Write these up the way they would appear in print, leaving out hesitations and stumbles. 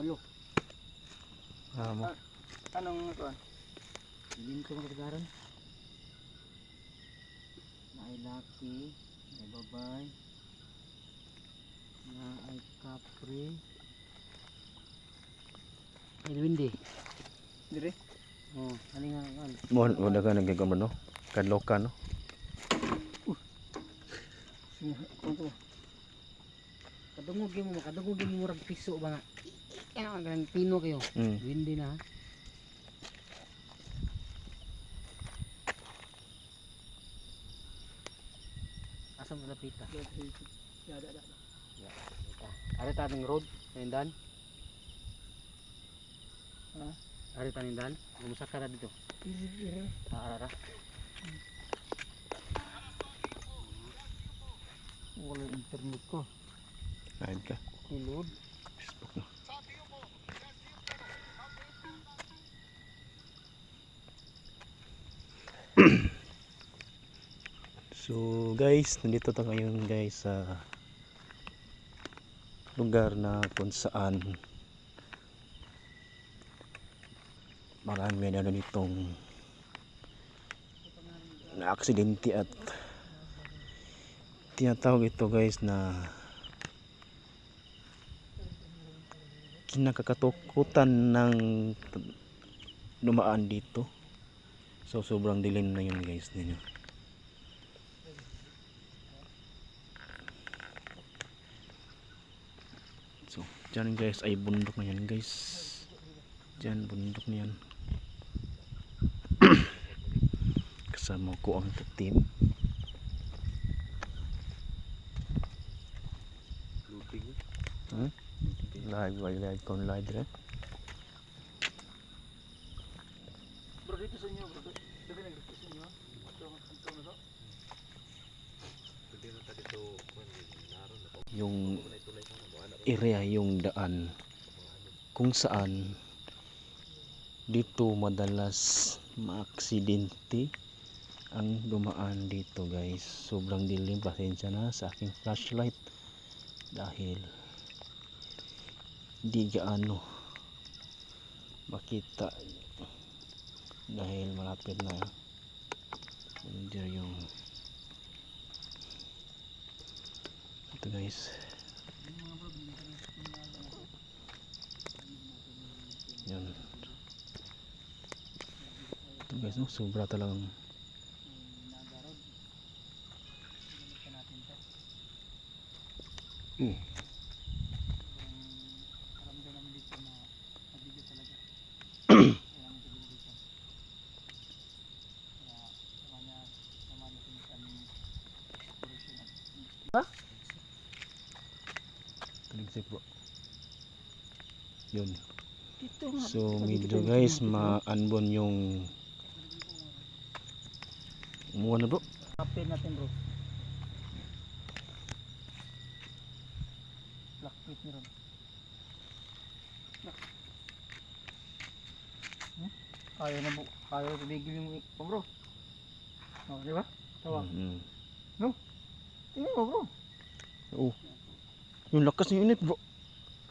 Ulo. Mo. Anong ito? Hindi ko magkagaran. May laki, may babay, na ay kapre, may windy. Dire? Oh, ano nga kan? Mo daga nagigom no. Kadloka no. Kunto. Kadungog mo murag piso ba nga. Ano ang pino kayo? Windy na. Asa mo napita? Ari taning road, nindan. Ha? Ari tanindan, gumusak ka na dito. Ara. Wala internet ko. Live ka. Ilod. Facebook no. So guys, nandito tayo ngayon guys sa lugar na kung saan marami na ditong na-aksidente at tinatawag ito guys na kinakakatakutan ng dumaan dito. So sobrang dilim na yun guys ninyo. So dyan guys ay bundok na yan guys. Dyan bundok na yan. Kasama ko ang team. Live kon live dire. Bro, dito sa inyo, bro. Dito nag-request sa inyo. Ito na to. Yung area, yung daan kung saan dito madalas maaksidente ang dumaan dito guys. Sobrang dilim, pasensya na sa aking flashlight dahil di gaano makita dahil malapit na nandiyan yung ito guys. Yan. Ito guys, no? Sobra talagang taligsik bro. Yun. Dito nga. So medyo guys maanbon yung umuwan na bro. Kapin natin bro. Black pit meron. Kaya na bro. Kaya na tumigil yung bro. Oh, di ba? Tawa. No? Tingnan mo bro. Oh. Yung lakas ng unit bro.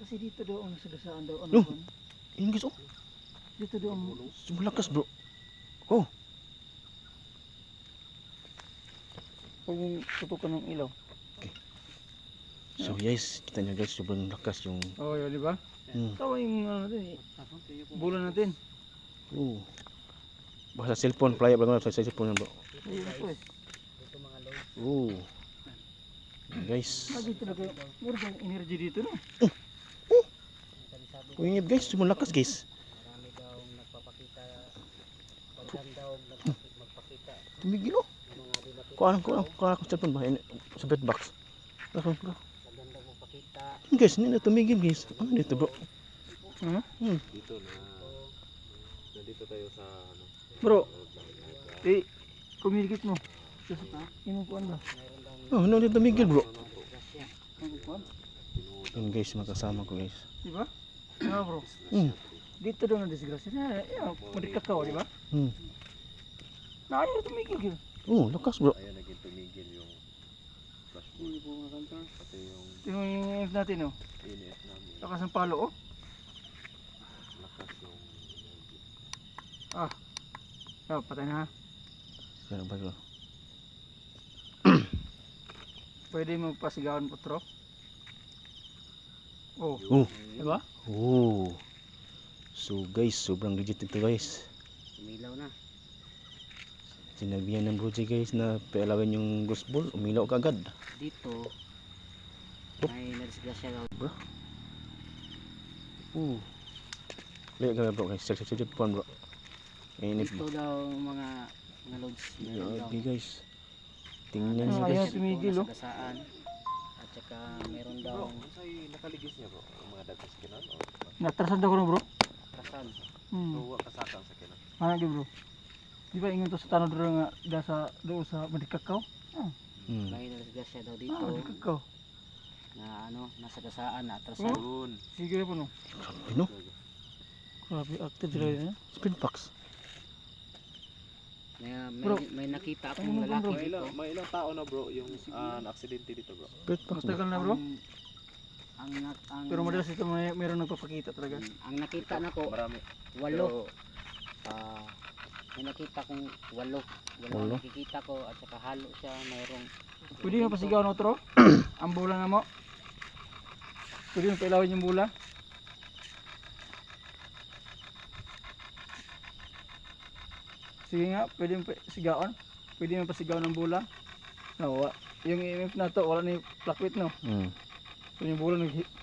Kasi dito daw ang sagasaan daw. No. Yung guys oh. Dito daw ang Sobrang lakas bro. Oh. kung tutukan ng ilaw. So guys, kita nyo guys, sobrang lakas yung Oh, yun di ba? Tawa yung ano natin eh. Bulan natin. oh. Basta cellphone, playa ba sa cellphone bro. Ayun na po eh. Oh. Guys. Dito na kayo. Meron kang energy dito no? Kuingit guys, sobrang lakas guys. Marami daw nagpapakita, pagdan daw magpakita. Tumigil oh. Kuha ko cellphone ba? Sa bed box. Pagdan daw magpakita. Guys, hindi na tumigil guys. Ano dito bro? Dito na nandito tayo sa ano. Bro, communicate mo. Yung kuan ba? Oh, ano dito tumigil bro? Yung kuan? Yun guys, makasama ko guys. Di ba? Ah bro. Dito daw na disgrasya na. Madikakaw, di ba? Na ayaw tumigil. Oh, lakas bro. Ayan naging tumigil yung flashboard. Pati yung Tingnan yung natin oh. ENF namin. Lakas ng palo oh. Oh, patay na ha. Kaya ba bro? Pwede mo pasigawan putro. Oh, Oh. diba? Oh. So guys, sobrang legit ito guys. Umilaw na. Sinabihan ng Broji guys na pailawin yung ghost ball, umilaw kagad. Dito, may nadisgrasya daw. Bro. Lihat kami bro guys, sejak pun bro. Ini Dito daw mga loads. Meron daw. okay guys. Tingnan nyo Ayan, guys. tumigil oh. Nasagasaan. At saka meron daw Bro, sa'y nakaligis niya bro, ang mga dagas kinan o Natrasan ako no bro. kasal. so kasakang sa kinan. Mana di bro? Di ba ingon to sa tanod ro nga doon sa Madikakaw? May nadisgrasya daw dito. Madikakaw. Na nasagasaan na atrasan. Yun. Sige po no. Grabe no? Grabe active sila yun. Spin box. Bro. May nakita Ano akong mo, lalaki bro? May dito. ilang tao na bro yung na-aksidente dito bro. Spin box bro. Matagal na bro. Ang Pero madalas ito mayroong nagpapakita talaga. ang nakita nako Marami. 8. Pero, May nakita kong 8. Walo? Walo nakikita ko at saka halo siya mayroong Pwede mo pasigaw no tro? Ang bula na mo. Pwede mo pailawin yung bula. Sige nga, pwede mo sigawan. Pwede mo pasigawan ng bula. No, yung EMF na to, wala ni plakwit no. So yung bula,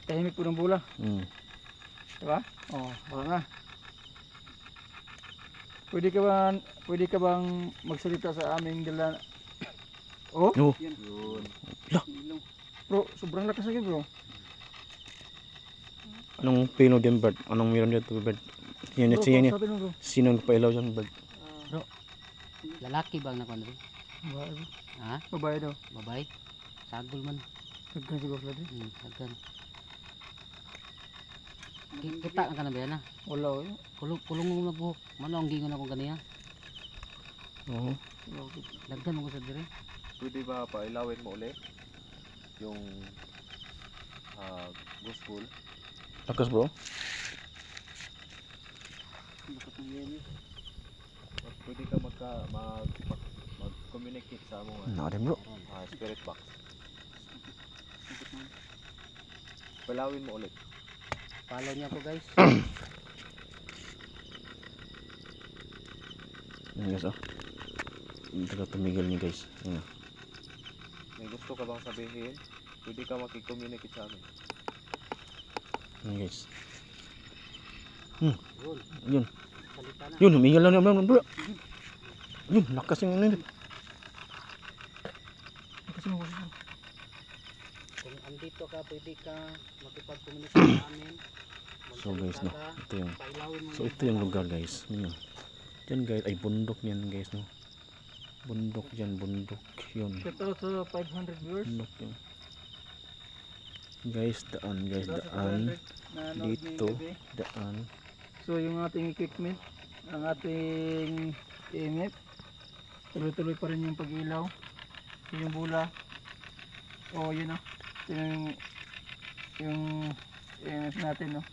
tahimik po ng bula. Diba? Oh, wala na. Pwede ka bang magsalita sa aming dala? Oh, Oh. yun. bro, sobrang lakas lagi bro. Anong pino din bird? Anong meron dito bird? Yan Bro, siya niya. kausapin mo bro. Sino ang pailaw dyan bird? lalaki bang nakon rin? Babae bro. Ha? Babae daw. Babay? Sagol man. Nagkan siguro lagi. Sagol. Kita na ka na ba yan ha? Wala oh. Kulong mo na buhok. Mano ang gingon ako ganyan. Oo. Dagdan mo ko sa dire. Pwede ba pailawin mo ulit yung ghost ball? Lakas bro. At pwede ka mag-communicate sa mga Nakadim bro. spirit box. Palawin mo ulit. Follow niya ko guys. Yan guys oh. Hindi ka tumigil niya guys. Yan. May gusto ka bang sabihin? Pwede ka makikommunicate sa amin. Yan guys. Yun. Yun. Salita na. Yun, humingal lang naman bro. Yun, lakas yung ano. Kasi mo bro. Kung andito ka, pwede ka makipag-communicate sa amin. So guys no, ito yung Pailawin mo so ito yung lugar guys. Yun. Diyan guys ay bundok niyan guys no. Bundok diyan, bundok yun. Shout out sa 500 viewers. Bundok yun. Guys, daan guys, Shout out sa daan. 500 na nanood Dito, ngayong gabi. daan. So yung ating equipment, ang ating EMF, tuloy-tuloy pa rin yung pag-ilaw. So yung bula, oh yun o, ito yung EMF natin no.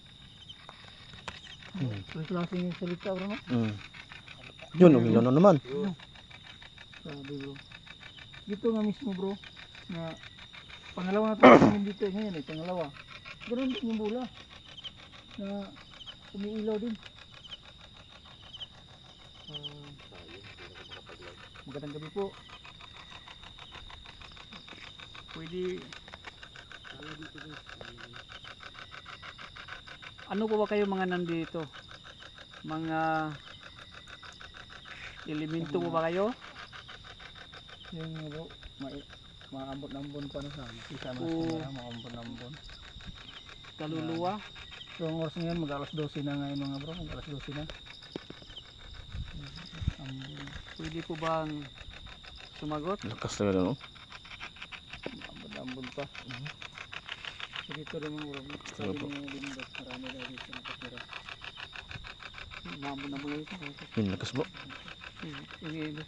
Klaseng yung salita bro no. Yun, umilaw na naman. Sabi bro. Dito nga mismo bro, na pangalawa na tayo dito ngayon eh, pangalawa. Ganun din yung bula, na umiilaw din. Magandang gabi po. Pwede ano po ba kayo mga nandito? Mga elemento po ba kayo? Yung bro, maambot ng buwan pa na sa isa maambot ng buwan. Kaluluwa. So ang oras ngayon mag-alas 12 na ngayon mga bro, mag-alas 12 na. Pwede po bang sumagot? Lakas talaga no. Ambon pa. So dito rin mga bro, sabi ni Lindot, marami daw dito nakatira. Maambon na mga ito. Yun, lakas bro. Ini.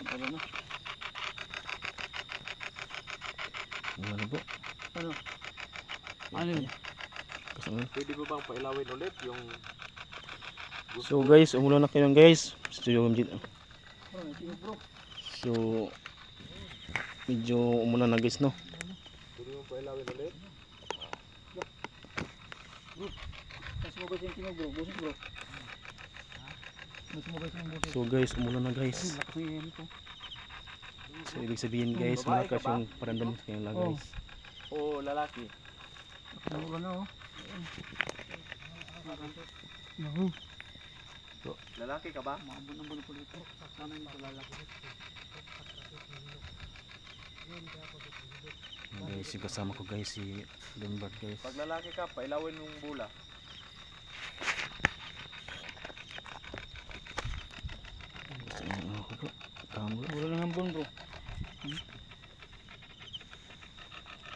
Ano na? Ano bro? Ano? Ano yun? Lakas naman. Pwede ba bang pailawin ulit yung So guys, umulan na kayo guys. Bro. So medyo umulan na guys no. Pwede mo pailawin ulit. Mas mo ba yung tingog bro? Busos bro. Mas mo ba yung busos? So guys, umulan na guys. Lakas ng init ko. So ibig sabihin guys, Babae ka malakas ba? yung paramdam sa kanyang Oh. guys. O lalaki. Ano na oh. Lalaki ka ba? Guys, yung kasama ko guys si Lombard guys. Pag lalaki ka, pailawin yung bula. Tama. Wala lang hambon bro.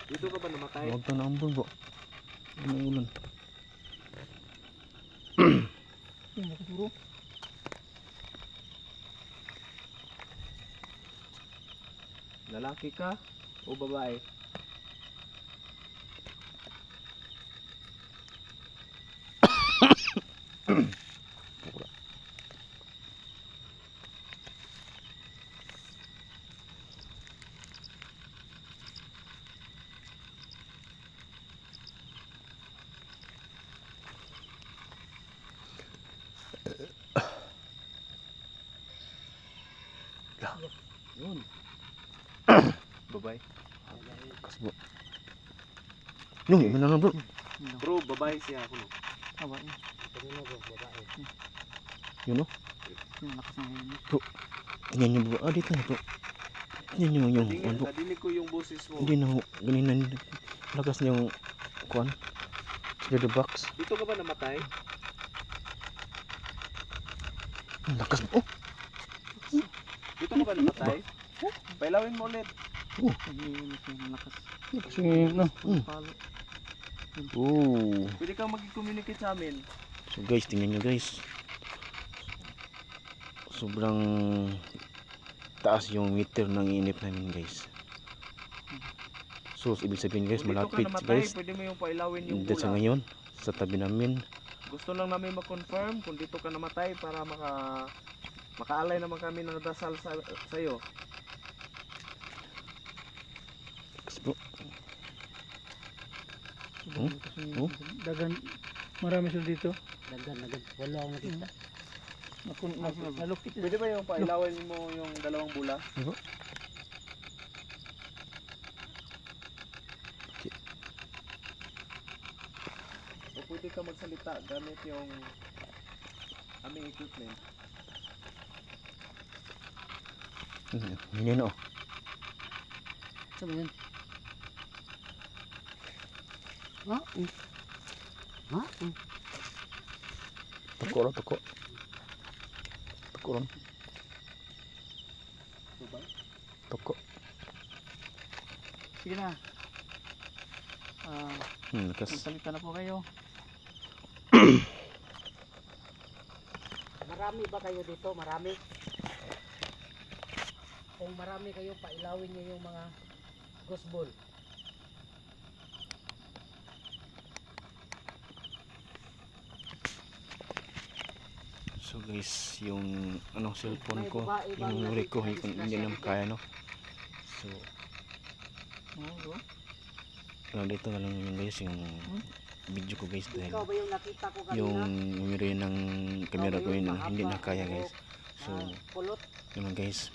Dito ka ba namatay? Huwag ka na ambon bro. Ano yung ulan? Yung lakas bro. Lalaki ka o babae? Yun. Babae. Kas bro. Yung yun na bro. Bro, babae siya ako no. Aba yun. Kanino bro, babae. Yun no. Yung lakas ng init. Tingnan nyo bro. Ah dito na bro. Tingnan nyo yung bro. Nadinig ko yung boses mo. Hindi na ho. Ganina lakas niyang kuan. Spider box. Dito ka ba namatay? Ang lakas bro. Oh. Dito ka ba namatay? Pailawin mo ulit. Pag-iinit yung lakas. Lakas yung init no. Palo. Oh. Pwede kang mag-communicate sa amin. So guys, tingnan nyo guys. Sobrang taas yung meter ng init namin guys. So ibig sabihin guys, Kung dito ka malapit namatay, guys. pwede mo yung pailawin yung Hindi sa bula. ngayon, sa tabi namin. Gusto lang namin ma-confirm kung dito ka namatay para makaalay naman kami ng dasal sa iyo. Kasi bro, Sobrang lakas yung Oh. init. Dagan. Marami sila dito. Dagan. Wala akong nakita. Nalukit Pwede ba yung pailawin mo yung dalawang bula? ano? O pwede ka magsalita gamit yung aming equipment. Yan oh. Saan ba yun? Ha? Ha? Tuko ron, tuko. Tuko ron, Diba? tuko. Sige na. Lakas. Magsalita na po kayo. Marami ba kayo dito? Marami? Kung marami kayo, pailawin niyo yung mga ghost ball. So guys, yung ano cellphone May ko, babae bang yung memory ko, nakita hindi na na siya kaya no. So, Oo bro. dito na lang yung guys, yung video ko guys dahil Ikaw ba yung nakita ko kanina? yung memory ng camera ko yun, hindi na kaya guys. So, Pulot? yun lang guys,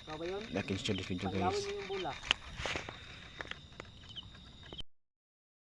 Ikaw ba yun? like and share this video Pailawin guys. niyo yung bula.